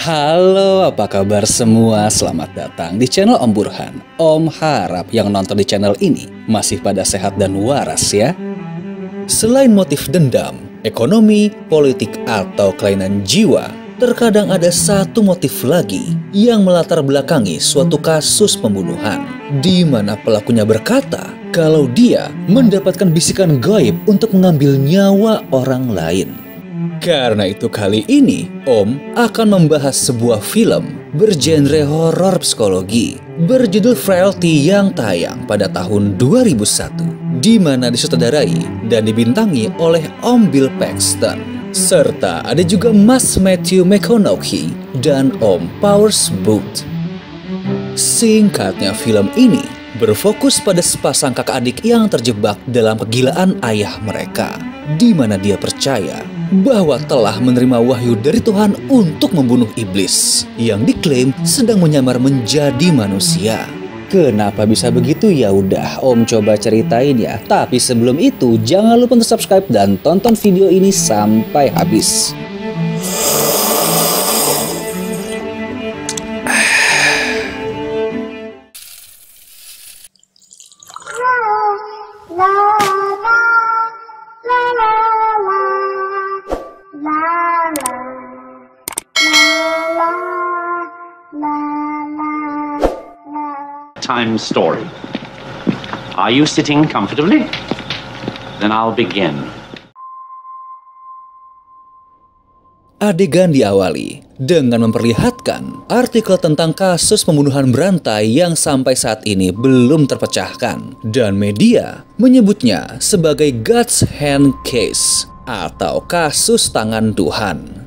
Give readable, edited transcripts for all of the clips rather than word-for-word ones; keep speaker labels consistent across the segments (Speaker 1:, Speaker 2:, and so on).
Speaker 1: Halo, apa kabar semua? Selamat datang di channel Om Burhan. Om harap yang nonton di channel ini masih pada sehat dan waras ya. Selain motif dendam, ekonomi, politik, atau kelainan jiwa, terkadang ada satu motif lagi yang melatar belakangi suatu kasus pembunuhan, di mana pelakunya berkata kalau dia mendapatkan bisikan gaib untuk mengambil nyawa orang lain. Karena itu kali ini, Om akan membahas sebuah film bergenre horor psikologi berjudul Frailty yang tayang pada tahun 2001, di mana disutradarai dan dibintangi oleh Om Bill Paxton, serta ada juga Mas Matthew McConaughey dan Om Powers Boothe. Singkatnya, film ini berfokus pada sepasang kakak adik yang terjebak dalam kegilaan ayah mereka, di mana dia percaya bahwa telah menerima wahyu dari Tuhan untuk membunuh iblis yang diklaim sedang menyamar menjadi manusia. Kenapa bisa begitu? Ya udah, Om coba ceritain ya. Tapi sebelum itu, jangan lupa untuk subscribe dan tonton video ini sampai habis.
Speaker 2: Time story. Are you sitting comfortably? Then I'll begin.
Speaker 1: Adegan diawali dengan memperlihatkan artikel tentang kasus pembunuhan berantai yang sampai saat ini belum terpecahkan, dan media menyebutnya sebagai God's Hand Case atau kasus tangan Tuhan.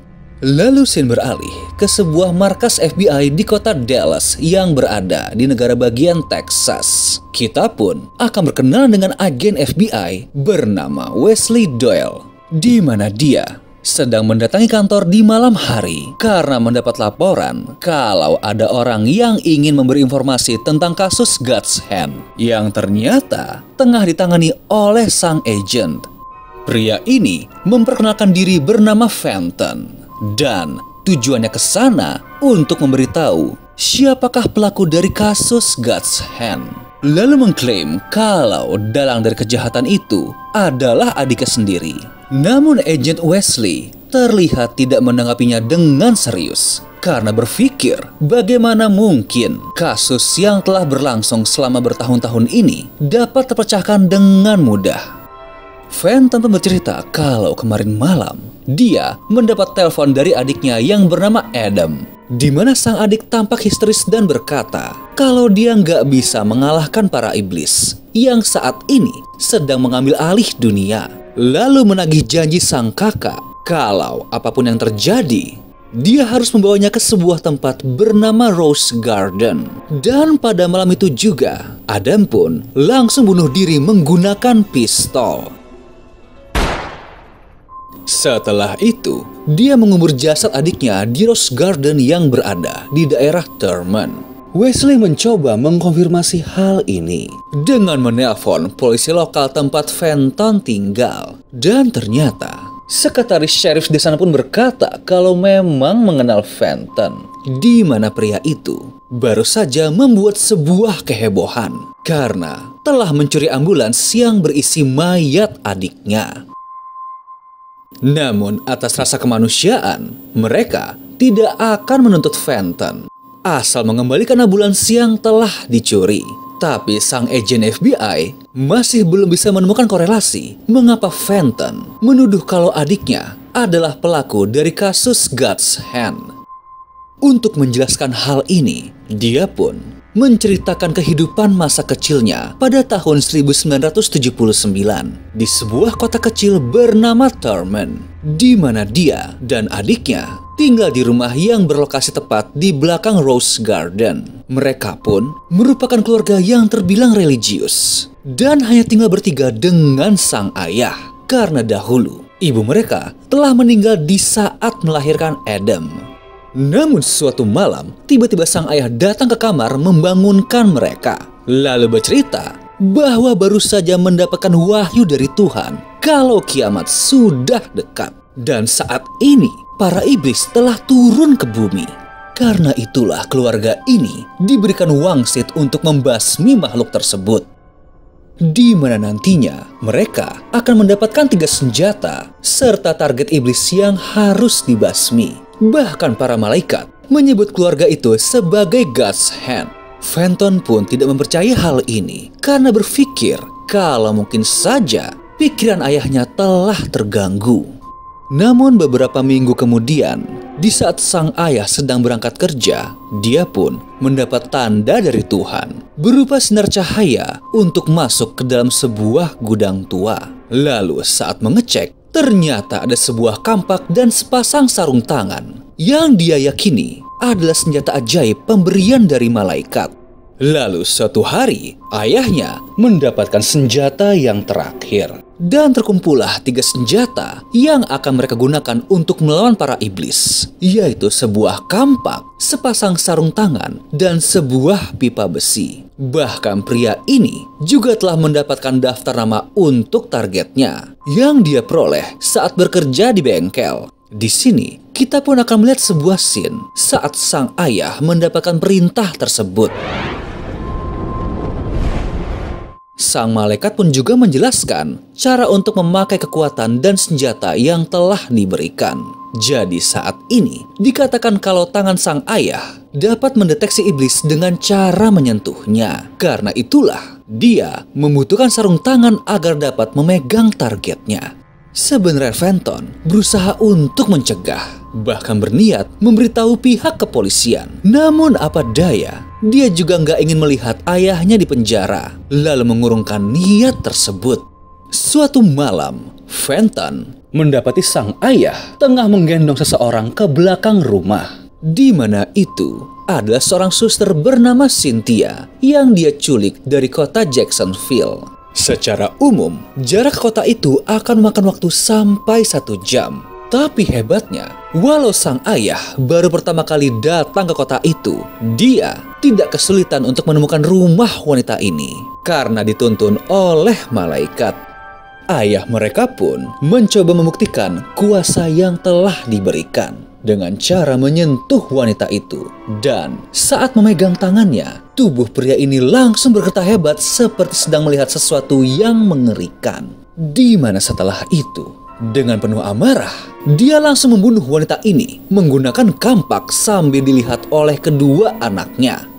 Speaker 1: Lalu scene beralih ke sebuah markas FBI di kota Dallas yang berada di negara bagian Texas. Kita pun akan berkenalan dengan agen FBI bernama Wesley Doyle, di mana dia sedang mendatangi kantor di malam hari karena mendapat laporan kalau ada orang yang ingin memberi informasi tentang kasus God's Hand yang ternyata tengah ditangani oleh sang agent. Pria ini memperkenalkan diri bernama Fenton, dan tujuannya ke sana untuk memberitahu siapakah pelaku dari kasus God's Hand. Lalu mengklaim kalau dalang dari kejahatan itu adalah adiknya sendiri. Namun agent Wesley terlihat tidak menanggapinya dengan serius karena berpikir bagaimana mungkin kasus yang telah berlangsung selama bertahun-tahun ini dapat terpecahkan dengan mudah. Fenton pun bercerita kalau kemarin malam dia mendapat telepon dari adiknya yang bernama Adam, di mana sang adik tampak histeris dan berkata kalau dia nggak bisa mengalahkan para iblis yang saat ini sedang mengambil alih dunia. Lalu menagih janji sang kakak kalau apapun yang terjadi, dia harus membawanya ke sebuah tempat bernama Rose Garden. Dan pada malam itu juga, Adam pun langsung bunuh diri menggunakan pistol. Setelah itu, dia mengubur jasad adiknya di Rose Garden yang berada di daerah Thurman. Wesley mencoba mengkonfirmasi hal ini dengan menelpon polisi lokal tempat Fenton tinggal. Dan ternyata, sekretaris sheriff di sana pun berkata kalau memang mengenal Fenton, di mana pria itu baru saja membuat sebuah kehebohan karena telah mencuri ambulans yang berisi mayat adiknya. Namun atas rasa kemanusiaan, mereka tidak akan menuntut Fenton asal mengembalikan ambulans yang telah dicuri. Tapi sang agen FBI masih belum bisa menemukan korelasi mengapa Fenton menuduh kalau adiknya adalah pelaku dari kasus God's Hand. Untuk menjelaskan hal ini, dia pun menceritakan kehidupan masa kecilnya pada tahun 1979 di sebuah kota kecil bernama Thurman, di mana dia dan adiknya tinggal di rumah yang berlokasi tepat di belakang Rose Garden. Mereka pun merupakan keluarga yang terbilang religius dan hanya tinggal bertiga dengan sang ayah karena dahulu ibu mereka telah meninggal di saat melahirkan Adam. Namun suatu malam, tiba-tiba sang ayah datang ke kamar membangunkan mereka. Lalu bercerita bahwa baru saja mendapatkan wahyu dari Tuhan kalau kiamat sudah dekat. Dan saat ini, para iblis telah turun ke bumi. Karena itulah keluarga ini diberikan wangsit untuk membasmi makhluk tersebut. Di mana nantinya mereka akan mendapatkan 3 senjata serta target iblis yang harus dibasmi. Bahkan para malaikat menyebut keluarga itu sebagai God's Hand. Fenton pun tidak mempercayai hal ini karena berpikir kalau mungkin saja pikiran ayahnya telah terganggu. Namun beberapa minggu kemudian, di saat sang ayah sedang berangkat kerja, dia pun mendapat tanda dari Tuhan berupa sinar cahaya untuk masuk ke dalam sebuah gudang tua. Lalu saat mengecek, ternyata ada sebuah kampak dan sepasang sarung tangan yang dia yakini adalah senjata ajaib pemberian dari malaikat. Lalu suatu hari, ayahnya mendapatkan senjata yang terakhir. Dan terkumpullah 3 senjata yang akan mereka gunakan untuk melawan para iblis, yaitu sebuah kampak, sepasang sarung tangan, dan sebuah pipa besi. Bahkan pria ini juga telah mendapatkan daftar nama untuk targetnya yang dia peroleh saat bekerja di bengkel. Di sini, kita pun akan melihat sebuah scene saat sang ayah mendapatkan perintah tersebut. Sang malaikat pun juga menjelaskan cara untuk memakai kekuatan dan senjata yang telah diberikan. Jadi saat ini dikatakan kalau tangan sang ayah dapat mendeteksi iblis dengan cara menyentuhnya. Karena itulah dia membutuhkan sarung tangan agar dapat memegang targetnya. Sebenarnya Fenton berusaha untuk mencegah, bahkan berniat memberitahu pihak kepolisian. Namun apa daya, dia juga nggak ingin melihat ayahnya di penjara, lalu mengurungkan niat tersebut. Suatu malam, Fenton mendapati sang ayah tengah menggendong seseorang ke belakang rumah. Di mana itu adalah seorang suster bernama Cynthia yang dia culik dari kota Jacksonville. Secara umum, jarak kota itu akan memakan waktu sampai 1 jam. Tapi hebatnya, walau sang ayah baru pertama kali datang ke kota itu, dia tidak kesulitan untuk menemukan rumah wanita ini karena dituntun oleh malaikat. Ayah mereka pun mencoba membuktikan kuasa yang telah diberikan dengan cara menyentuh wanita itu. Dan saat memegang tangannya, tubuh pria ini langsung bergetar hebat seperti sedang melihat sesuatu yang mengerikan. Di mana setelah itu, dengan penuh amarah, dia langsung membunuh wanita ini menggunakan kampak sambil dilihat oleh kedua anaknya.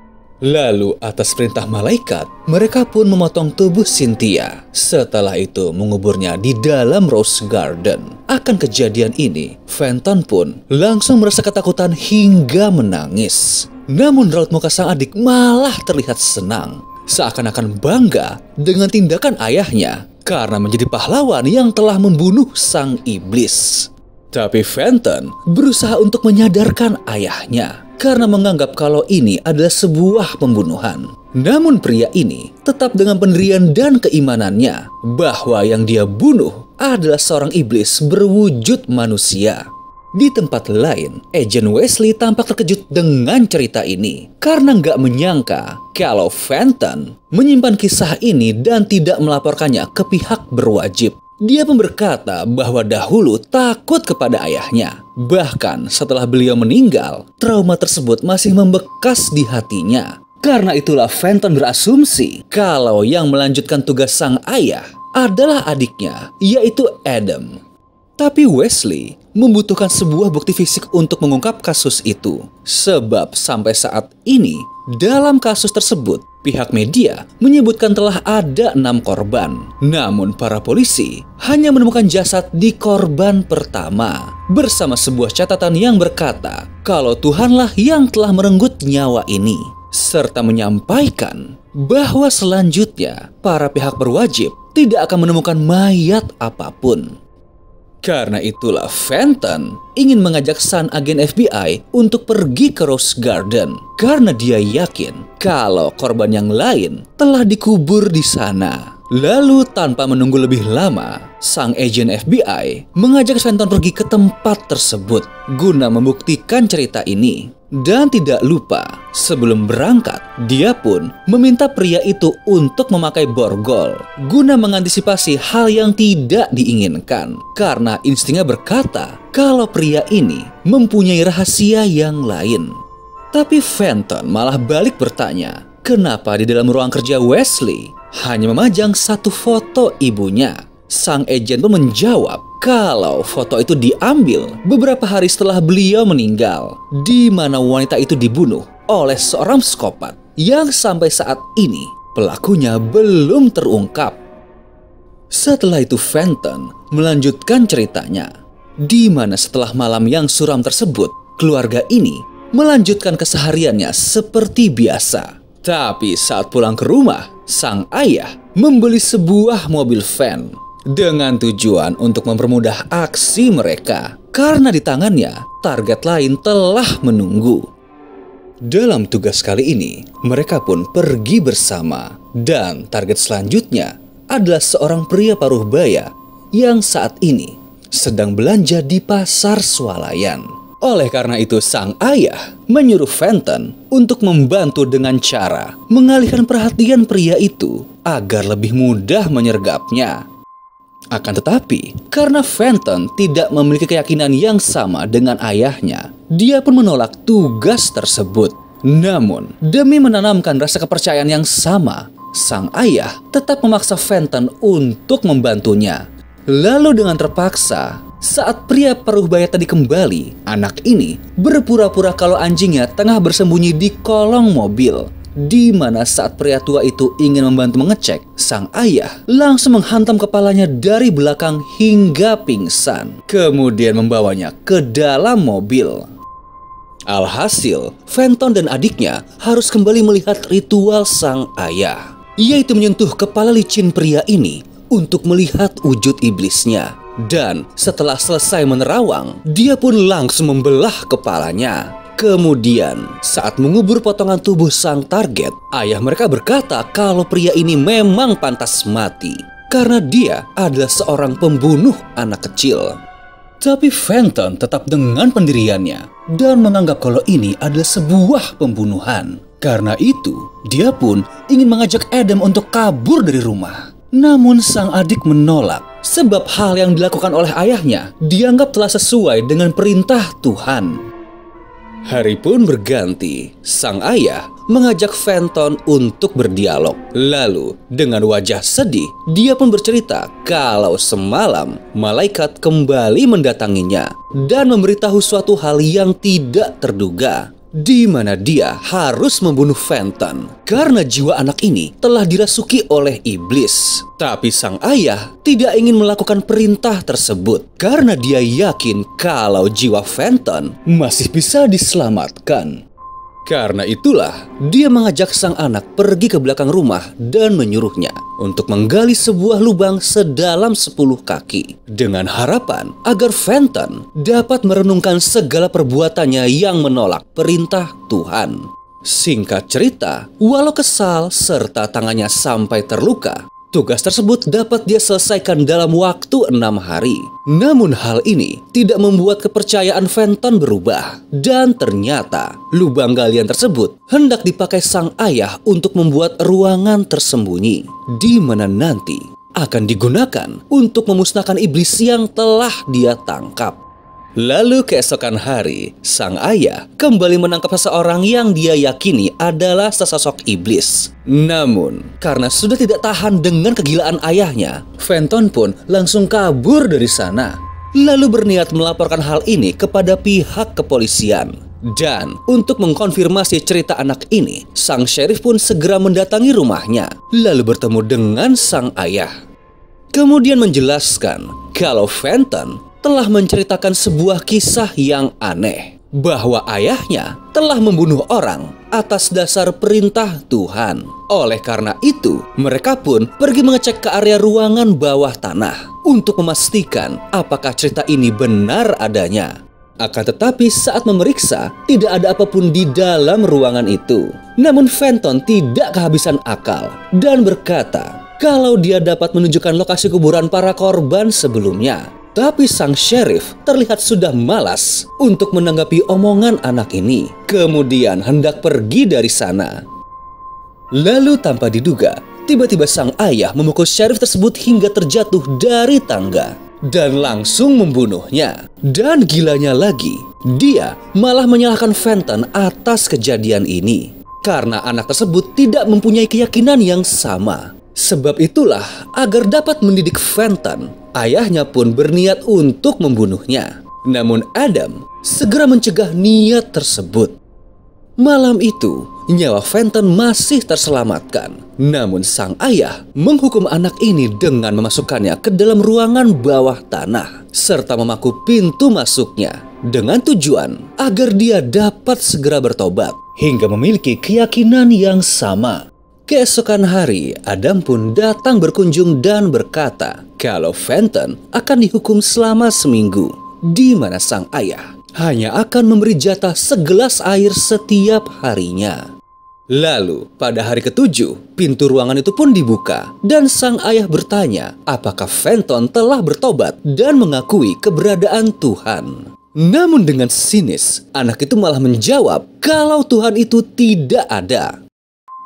Speaker 1: Lalu atas perintah malaikat, mereka pun memotong tubuh Cynthia. Setelah itu menguburnya di dalam Rose Garden. Akan kejadian ini, Fenton pun langsung merasa ketakutan hingga menangis. Namun raut muka sang adik malah terlihat senang, seakan-akan bangga dengan tindakan ayahnya karena menjadi pahlawan yang telah membunuh sang iblis. Tapi Fenton berusaha untuk menyadarkan ayahnya karena menganggap kalau ini adalah sebuah pembunuhan. Namun pria ini tetap dengan pendirian dan keimanannya bahwa yang dia bunuh adalah seorang iblis berwujud manusia. Di tempat lain, Agent Wesley tampak terkejut dengan cerita ini karena nggak menyangka kalau Fenton menyimpan kisah ini dan tidak melaporkannya ke pihak berwajib. Dia pun berkata bahwa dahulu takut kepada ayahnya. Bahkan setelah beliau meninggal, trauma tersebut masih membekas di hatinya. Karena itulah Fenton berasumsi kalau yang melanjutkan tugas sang ayah adalah adiknya, yaitu Adam. Tapi Wesley membutuhkan sebuah bukti fisik untuk mengungkap kasus itu. Sebab sampai saat ini, dalam kasus tersebut, pihak media menyebutkan telah ada 6 korban. Namun para polisi hanya menemukan jasad di korban pertama, bersama sebuah catatan yang berkata kalau Tuhanlah yang telah merenggut nyawa ini, serta menyampaikan bahwa selanjutnya para pihak berwajib tidak akan menemukan mayat apapun. Karena itulah Fenton ingin mengajak sang agen FBI untuk pergi ke Rose Garden karena dia yakin kalau korban yang lain telah dikubur di sana. Lalu tanpa menunggu lebih lama, sang agen FBI mengajak Fenton pergi ke tempat tersebut guna membuktikan cerita ini. Dan tidak lupa, sebelum berangkat, dia pun meminta pria itu untuk memakai borgol guna mengantisipasi hal yang tidak diinginkan. Karena instingnya berkata kalau pria ini mempunyai rahasia yang lain. Tapi Fenton malah balik bertanya, kenapa di dalam ruang kerja Wesley hanya memajang satu foto ibunya. Sang agen pun menjawab kalau foto itu diambil beberapa hari setelah beliau meninggal, di mana wanita itu dibunuh oleh seorang psikopat yang sampai saat ini pelakunya belum terungkap. Setelah itu Fenton melanjutkan ceritanya, di mana setelah malam yang suram tersebut, keluarga ini melanjutkan kesehariannya seperti biasa. Tapi saat pulang ke rumah, sang ayah membeli sebuah mobil van dengan tujuan untuk mempermudah aksi mereka, karena di tangannya target lain telah menunggu. Dalam tugas kali ini, mereka pun pergi bersama, dan target selanjutnya adalah seorang pria paruh baya yang saat ini sedang belanja di pasar swalayan. Oleh karena itu, sang ayah menyuruh Fenton untuk membantu dengan cara mengalihkan perhatian pria itu agar lebih mudah menyergapnya. Akan tetapi, karena Fenton tidak memiliki keyakinan yang sama dengan ayahnya, dia pun menolak tugas tersebut. Namun, demi menanamkan rasa kepercayaan yang sama, sang ayah tetap memaksa Fenton untuk membantunya. Lalu dengan terpaksa, saat pria paruh baya tadi kembali, anak ini berpura-pura kalau anjingnya tengah bersembunyi di kolong mobil. Di mana saat pria tua itu ingin membantu mengecek, sang ayah langsung menghantam kepalanya dari belakang hingga pingsan, kemudian membawanya ke dalam mobil. Alhasil, Fenton dan adiknya harus kembali melihat ritual sang ayah, yaitu menyentuh kepala licin pria ini untuk melihat wujud iblisnya. Dan setelah selesai menerawang, dia pun langsung membelah kepalanya. Kemudian, saat mengubur potongan tubuh sang target, ayah mereka berkata kalau pria ini memang pantas mati karena dia adalah seorang pembunuh anak kecil. Tapi Fenton tetap dengan pendiriannya dan menganggap kalau ini adalah sebuah pembunuhan. Karena itu, dia pun ingin mengajak Adam untuk kabur dari rumah. Namun sang adik menolak sebab hal yang dilakukan oleh ayahnya dianggap telah sesuai dengan perintah Tuhan. Hari pun berganti. Sang ayah mengajak Fenton untuk berdialog. Lalu dengan wajah sedih, dia pun bercerita kalau semalam malaikat kembali mendatanginya dan memberitahu suatu hal yang tidak terduga, di mana dia harus membunuh Fenton karena jiwa anak ini telah dirasuki oleh iblis. Tapi sang ayah tidak ingin melakukan perintah tersebut karena dia yakin kalau jiwa Fenton masih bisa diselamatkan. Karena itulah dia mengajak sang anak pergi ke belakang rumah dan menyuruhnya untuk menggali sebuah lubang sedalam 10 kaki dengan harapan agar Fenton dapat merenungkan segala perbuatannya yang menolak perintah Tuhan. Singkat cerita, walau kesal serta tangannya sampai terluka, tugas tersebut dapat dia selesaikan dalam waktu 6 hari. Namun hal ini tidak membuat kepercayaan Fenton berubah. Dan ternyata lubang galian tersebut hendak dipakai sang ayah untuk membuat ruangan tersembunyi, di mana nanti akan digunakan untuk memusnahkan iblis yang telah dia tangkap. Lalu keesokan hari, sang ayah kembali menangkap seseorang yang dia yakini adalah sesosok iblis. Namun, karena sudah tidak tahan dengan kegilaan ayahnya, Fenton pun langsung kabur dari sana. Lalu berniat melaporkan hal ini kepada pihak kepolisian. Dan untuk mengkonfirmasi cerita anak ini, sang sheriff pun segera mendatangi rumahnya, lalu bertemu dengan sang ayah. Kemudian menjelaskan kalau Fenton telah menceritakan sebuah kisah yang aneh, bahwa ayahnya telah membunuh orang atas dasar perintah Tuhan. Oleh karena itu, mereka pun pergi mengecek ke area ruangan bawah tanah untuk memastikan apakah cerita ini benar adanya. Akan tetapi saat memeriksa, tidak ada apapun di dalam ruangan itu. Namun Fenton tidak kehabisan akal dan berkata kalau dia dapat menunjukkan lokasi kuburan para korban sebelumnya. Tapi sang sheriff terlihat sudah malas untuk menanggapi omongan anak ini. Kemudian hendak pergi dari sana. Lalu tanpa diduga, tiba-tiba sang ayah memukul sheriff tersebut hingga terjatuh dari tangga. dan langsung membunuhnya. Dan gilanya lagi, dia malah menyalahkan Fenton atas kejadian ini karena anak tersebut tidak mempunyai keyakinan yang sama. Sebab itulah, agar dapat mendidik Fenton, ayahnya pun berniat untuk membunuhnya. Namun Adam segera mencegah niat tersebut. Malam itu, nyawa Fenton masih terselamatkan. Namun sang ayah menghukum anak ini dengan memasukkannya ke dalam ruangan bawah tanah serta memaku pintu masuknya dengan tujuan agar dia dapat segera bertobat hingga memiliki keyakinan yang sama. Keesokan hari, Adam pun datang berkunjung dan berkata kalau Fenton akan dihukum selama seminggu, di mana sang ayah hanya akan memberi jatah segelas air setiap harinya. Lalu, pada hari ke-7, pintu ruangan itu pun dibuka dan sang ayah bertanya apakah Fenton telah bertobat dan mengakui keberadaan Tuhan. Namun dengan sinis, anak itu malah menjawab kalau Tuhan itu tidak ada.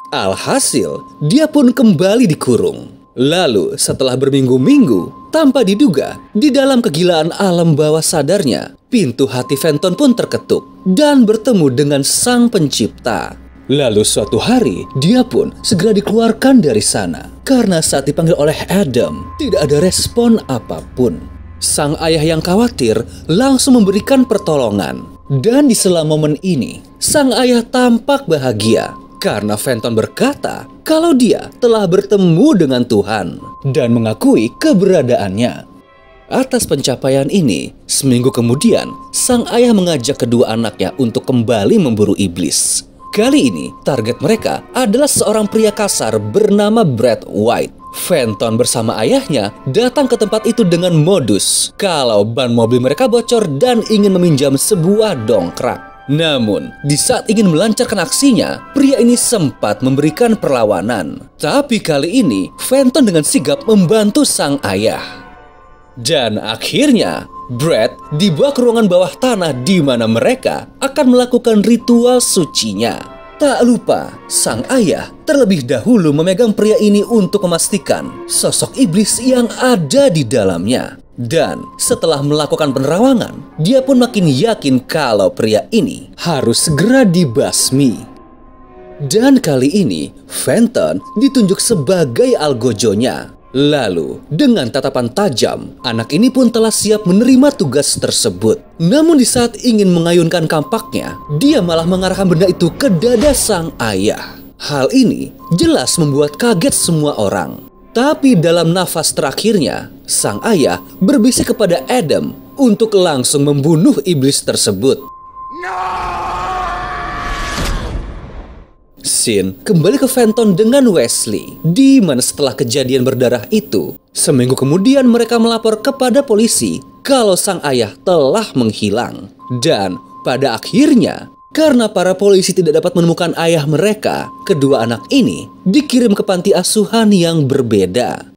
Speaker 1: Alhasil, dia pun kembali dikurung. Lalu, setelah berminggu-minggu, tanpa diduga, di dalam kegilaan alam bawah sadarnya, pintu hati Fenton pun terketuk dan bertemu dengan Sang Pencipta. Lalu suatu hari, dia pun segera dikeluarkan dari sana. Karena saat dipanggil oleh Adam, tidak ada respon apapun. Sang ayah yang khawatir langsung memberikan pertolongan. Dan di sela momen ini, sang ayah tampak bahagia karena Fenton berkata kalau dia telah bertemu dengan Tuhan dan mengakui keberadaannya. Atas pencapaian ini, seminggu kemudian, sang ayah mengajak kedua anaknya untuk kembali memburu iblis. Kali ini, target mereka adalah seorang pria kasar bernama Brad White. Fenton bersama ayahnya datang ke tempat itu dengan modus kalau ban mobil mereka bocor dan ingin meminjam sebuah dongkrak. Namun, di saat ingin melancarkan aksinya, pria ini sempat memberikan perlawanan. Tapi kali ini, Fenton dengan sigap membantu sang ayah. Dan akhirnya, Brad dibawa ke ruangan bawah tanah di mana mereka akan melakukan ritual sucinya. Tak lupa, sang ayah terlebih dahulu memegang pria ini untuk memastikan sosok iblis yang ada di dalamnya. Dan setelah melakukan penerawangan, dia pun makin yakin kalau pria ini harus segera dibasmi. Dan kali ini, Fenton ditunjuk sebagai algojonya. Lalu, dengan tatapan tajam, anak ini pun telah siap menerima tugas tersebut. Namun di saat ingin mengayunkan kampaknya, dia malah mengarahkan benda itu ke dada sang ayah. Hal ini jelas membuat kaget semua orang. Tapi dalam nafas terakhirnya, sang ayah berbisik kepada Adam untuk langsung membunuh iblis tersebut. Scene kembali ke Fenton dengan Wesley, di mana setelah kejadian berdarah itu, seminggu kemudian mereka melapor kepada polisi kalau sang ayah telah menghilang. Dan pada akhirnya, karena para polisi tidak dapat menemukan ayah mereka, kedua anak ini dikirim ke panti asuhan yang berbeda.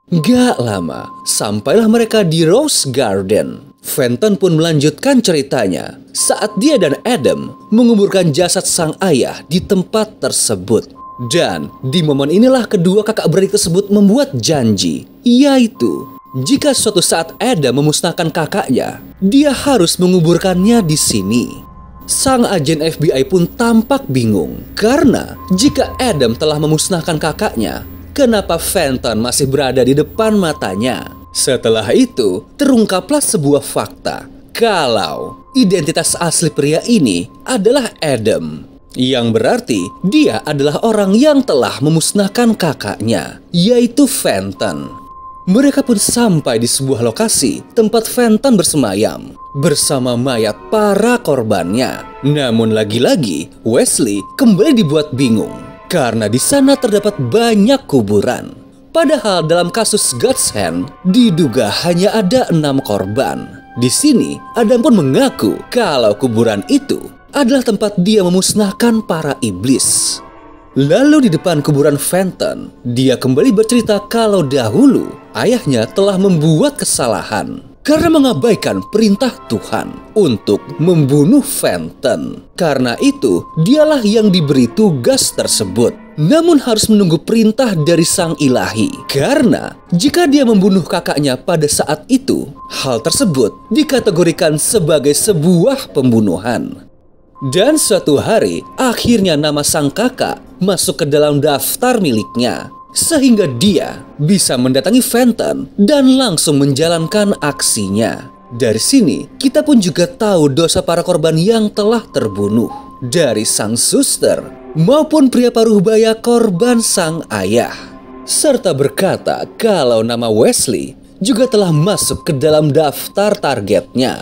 Speaker 1: Gak lama, sampailah mereka di Rose Garden. Fenton pun melanjutkan ceritanya saat dia dan Adam menguburkan jasad sang ayah di tempat tersebut. Dan di momen inilah kedua kakak beradik tersebut membuat janji, yaitu jika suatu saat Adam memusnahkan kakaknya, dia harus menguburkannya di sini. Sang agen FBI pun tampak bingung karena jika Adam telah memusnahkan kakaknya, kenapa Fenton masih berada di depan matanya? Setelah itu, terungkaplah sebuah fakta kalau identitas asli pria ini adalah Adam, yang berarti dia adalah orang yang telah memusnahkan kakaknya, yaitu Fenton. Mereka pun sampai di sebuah lokasi tempat Fenton bersemayam bersama mayat para korbannya. Namun lagi-lagi, Wesley kembali dibuat bingung karena di sana terdapat banyak kuburan. Padahal dalam kasus God's Hand diduga hanya ada 6 korban. Di sini, Adam pun mengaku kalau kuburan itu adalah tempat dia memusnahkan para iblis. Lalu di depan kuburan Fenton, dia kembali bercerita kalau dahulu ayahnya telah membuat kesalahan karena mengabaikan perintah Tuhan untuk membunuh Fenton. Karena itu, dialah yang diberi tugas tersebut. namun harus menunggu perintah dari sang ilahi. Karena jika dia membunuh kakaknya pada saat itu, hal tersebut dikategorikan sebagai sebuah pembunuhan. Dan suatu hari, akhirnya nama sang kakak masuk ke dalam daftar miliknya, sehingga dia bisa mendatangi Fenton dan langsung menjalankan aksinya. Dari sini, kita pun juga tahu dosa para korban yang telah terbunuh, dari sang suster maupun pria paruh baya korban sang ayah. Serta berkata kalau nama Wesley juga telah masuk ke dalam daftar targetnya.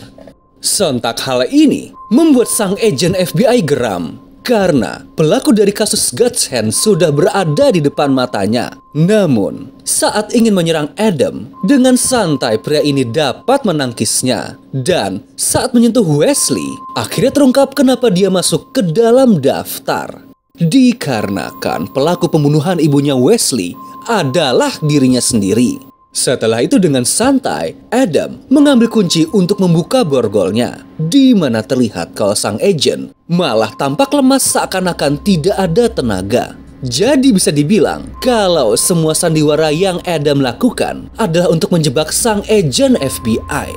Speaker 1: Sontak hal ini membuat sang agen FBI geram, karena pelaku dari kasus God's Hand sudah berada di depan matanya. Namun, saat ingin menyerang Adam, dengan santai pria ini dapat menangkisnya. Dan saat menyentuh Wesley, akhirnya terungkap kenapa dia masuk ke dalam daftar. Dikarenakan pelaku pembunuhan ibunya Wesley adalah dirinya sendiri. Setelah itu dengan santai, Adam mengambil kunci untuk membuka borgolnya, di mana terlihat kalau sang agen malah tampak lemas seakan-akan tidak ada tenaga. Jadi bisa dibilang kalau semua sandiwara yang Adam lakukan adalah untuk menjebak sang agen FBI.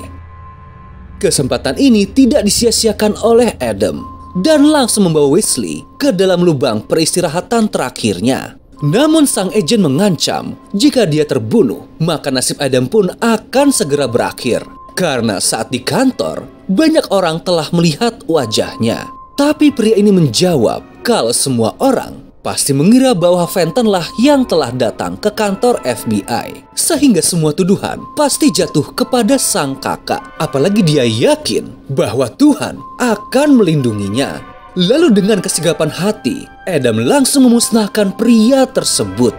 Speaker 1: Kesempatan ini tidak disia-siakan oleh Adam dan langsung membawa Wesley ke dalam lubang peristirahatan terakhirnya. Namun sang agen mengancam jika dia terbunuh, maka nasib Adam pun akan segera berakhir. Karena saat di kantor, banyak orang telah melihat wajahnya. Tapi pria ini menjawab kalau semua orang pasti mengira bahwa Fenton lah yang telah datang ke kantor FBI. Sehingga semua tuduhan pasti jatuh kepada sang kakak. Apalagi dia yakin bahwa Tuhan akan melindunginya. Lalu dengan kesigapan hati, Adam langsung memusnahkan pria tersebut.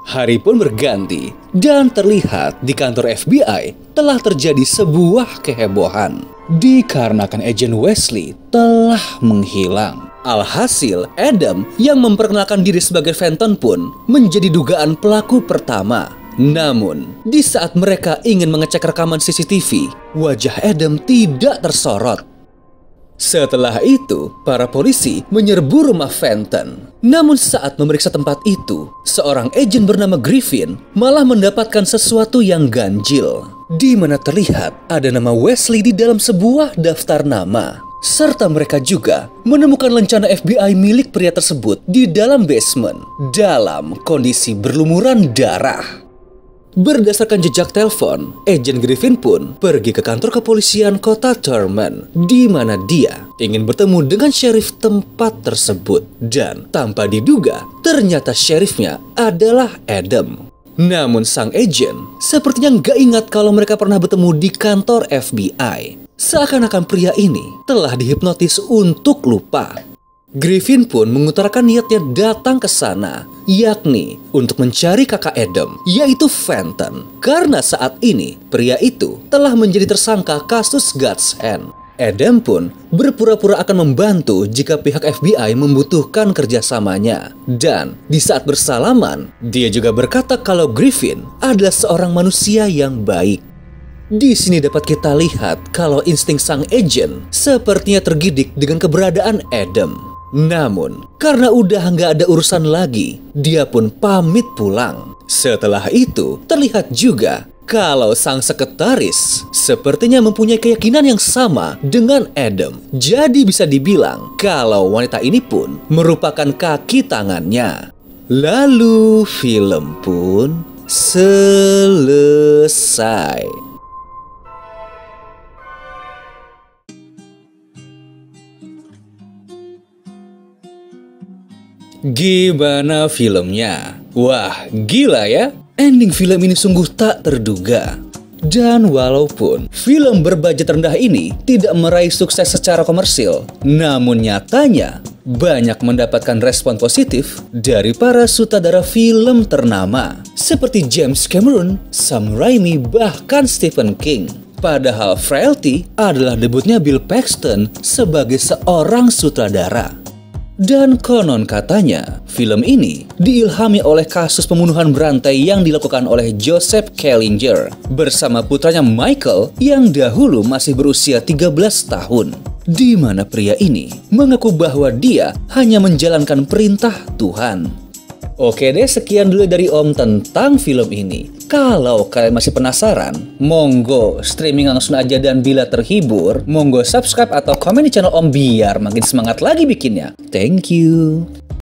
Speaker 1: Hari pun berganti dan terlihat di kantor FBI telah terjadi sebuah kehebohan. Dikarenakan agen Wesley telah menghilang. Alhasil, Adam yang memperkenalkan diri sebagai Fenton pun menjadi dugaan pelaku pertama. Namun, di saat mereka ingin mengecek rekaman CCTV, wajah Adam tidak tersorot. Setelah itu, para polisi menyerbu rumah Fenton. Namun saat memeriksa tempat itu, seorang agen bernama Griffin malah mendapatkan sesuatu yang ganjil, di mana terlihat ada nama Wesley di dalam sebuah daftar nama. Serta mereka juga menemukan lencana FBI milik pria tersebut di dalam basement, dalam kondisi berlumuran darah. Berdasarkan jejak telepon, agen Griffin pun pergi ke kantor kepolisian kota Thurman, di mana dia ingin bertemu dengan sheriff tempat tersebut. Dan tanpa diduga, ternyata sheriffnya adalah Adam. Namun sang agen sepertinya nggak ingat kalau mereka pernah bertemu di kantor FBI. Seakan-akan pria ini telah dihipnotis untuk lupa. Griffin pun mengutarakan niatnya datang ke sana, yakni untuk mencari kakak Adam, yaitu Fenton. Karena saat ini, pria itu telah menjadi tersangka kasus God's Hand. Adam pun berpura-pura akan membantu jika pihak FBI membutuhkan kerjasamanya. Dan di saat bersalaman, dia juga berkata kalau Griffin adalah seorang manusia yang baik. Di sini dapat kita lihat kalau insting sang agen sepertinya tergidik dengan keberadaan Adam. Namun, karena udah nggak ada urusan lagi, dia pun pamit pulang. Setelah itu, terlihat juga kalau sang sekretaris sepertinya mempunyai keyakinan yang sama dengan Adam. Jadi bisa dibilang kalau wanita ini pun merupakan kaki tangannya. Lalu film pun selesai. Gimana filmnya? Wah, gila ya. Ending film ini sungguh tak terduga. Dan walaupun film berbudget rendah ini tidak meraih sukses secara komersil, namun nyatanya banyak mendapatkan respon positif dari para sutradara film ternama seperti James Cameron, Sam Raimi, bahkan Stephen King. Padahal Frailty adalah debutnya Bill Paxton sebagai seorang sutradara. Dan konon katanya, film ini diilhami oleh kasus pembunuhan berantai yang dilakukan oleh Joseph Kallinger bersama putranya Michael yang dahulu masih berusia 13 tahun. di mana pria ini mengaku bahwa dia hanya menjalankan perintah Tuhan. Oke deh, sekian dulu dari Om tentang film ini. Kalau kalian masih penasaran, monggo streaming langsung aja, dan bila terhibur, monggo subscribe atau komen di channel Om biar makin semangat lagi bikinnya. Thank you.